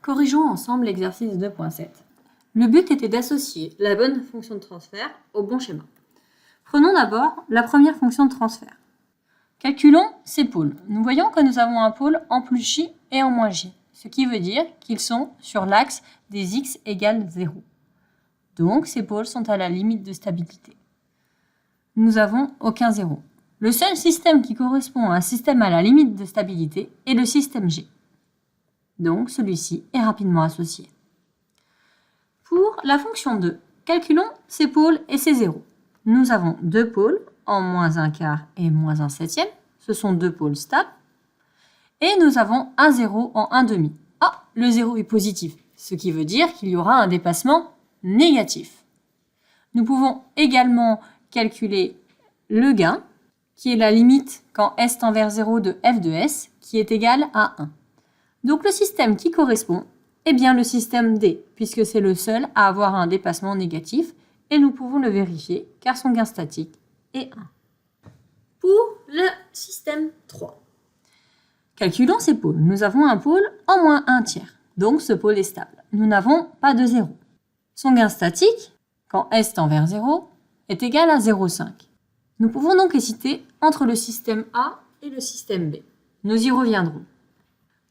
Corrigeons ensemble l'exercice 2.7. Le but était d'associer la bonne fonction de transfert au bon schéma. Prenons d'abord la première fonction de transfert. Calculons ces pôles. Nous voyons que nous avons un pôle en plus j et en moins j, ce qui veut dire qu'ils sont sur l'axe des x égale 0. Donc, ces pôles sont à la limite de stabilité. Nous n'avons aucun 0. Le seul système qui correspond à un système à la limite de stabilité est le système G. Donc, celui-ci est rapidement associé. Pour la fonction 2, calculons ses pôles et ses zéros. Nous avons deux pôles en moins 1 quart et moins 1 septième. Ce sont deux pôles stables. Et nous avons un 0 en 1 demi. Ah, le 0 est positif, ce qui veut dire qu'il y aura un dépassement négatif. Nous pouvons également calculer le gain, qui est la limite quand S tend vers 0 de f de S, qui est égal à 1. Donc le système qui correspond est bien le système D, puisque c'est le seul à avoir un dépassement négatif, et nous pouvons le vérifier car son gain statique est 1. Pour le système 3, calculons ces pôles. Nous avons un pôle en moins 1 tiers, donc ce pôle est stable. Nous n'avons pas de 0. Son gain statique, quand S tend vers 0, est égal à 0,5. Nous pouvons donc hésiter entre le système A et le système B. Nous y reviendrons.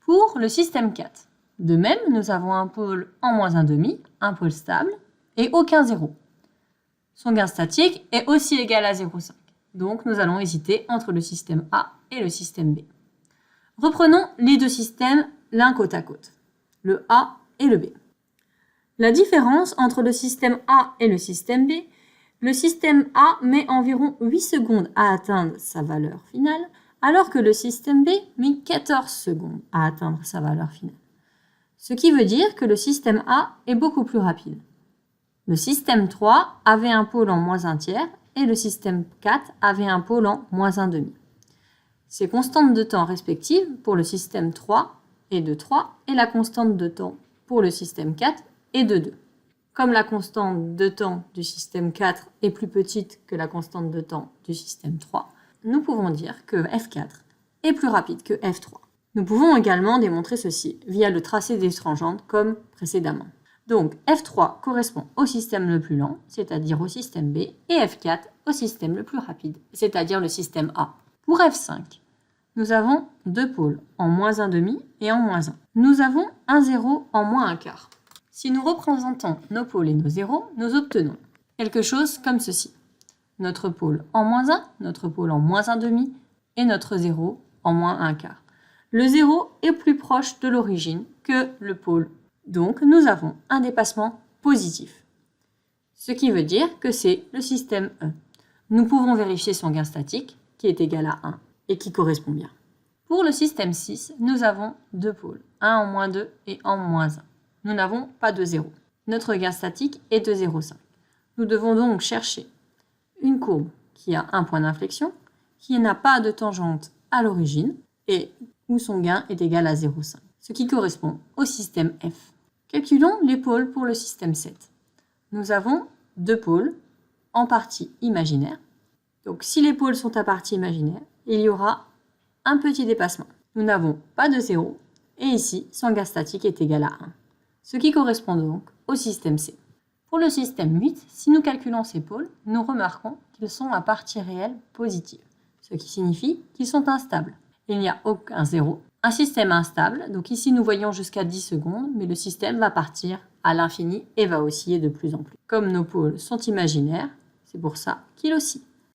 Pour le système 4, de même, nous avons un pôle en moins 1 demi, un pôle stable, et aucun 0. Son gain statique est aussi égal à 0,5. Donc, nous allons hésiter entre le système A et le système B. Reprenons les deux systèmes l'un côte à côte, le A et le B. La différence entre le système A et le système B, le système A met environ 8 secondes à atteindre sa valeur finale, alors que le système B met 14 secondes à atteindre sa valeur finale. Ce qui veut dire que le système A est beaucoup plus rapide. Le système 3 avait un pôle en moins 1 tiers et le système 4 avait un pôle en moins 1 demi. Ces constantes de temps respectives pour le système 3 est de 3 et la constante de temps pour le système 4 est de 2. Comme la constante de temps du système 4 est plus petite que la constante de temps du système 3, nous pouvons dire que F4 est plus rapide que F3. Nous pouvons également démontrer ceci via le tracé des tangentes comme précédemment. Donc F3 correspond au système le plus lent, c'est-à-dire au système B, et F4 au système le plus rapide, c'est-à-dire le système A. Pour F5, nous avons deux pôles en moins 1 demi et en moins 1. Nous avons un 0 en moins 1 quart. Si nous représentons nos pôles et nos zéros, nous obtenons quelque chose comme ceci. Notre pôle en moins 1, notre pôle en moins 1 demi et notre 0 en moins 1 quart. Le 0 est plus proche de l'origine que le pôle. Donc, nous avons un dépassement positif. Ce qui veut dire que c'est le système E. Nous pouvons vérifier son gain statique, qui est égal à 1 et qui correspond bien. Pour le système 6, nous avons deux pôles, un en moins 2 et en moins 1. Nous n'avons pas de 0. Notre gain statique est de 0,5. Nous devons donc chercher une courbe qui a un point d'inflexion, qui n'a pas de tangente à l'origine et où son gain est égal à 0,5, ce qui correspond au système F. Calculons les pôles pour le système 7. Nous avons deux pôles en partie imaginaire. Donc si les pôles sont à partie imaginaire, il y aura un petit dépassement. Nous n'avons pas de 0 et ici, son gain statique est égal à 1, ce qui correspond donc au système C. Pour le système 8, si nous calculons ces pôles, nous remarquons qu'ils sont à partie réelle positive, ce qui signifie qu'ils sont instables. Il n'y a aucun 0. Un système instable, donc ici nous voyons jusqu'à 10 secondes, mais le système va partir à l'infini et va osciller de plus en plus. Comme nos pôles sont imaginaires, c'est pour ça qu'il oscille.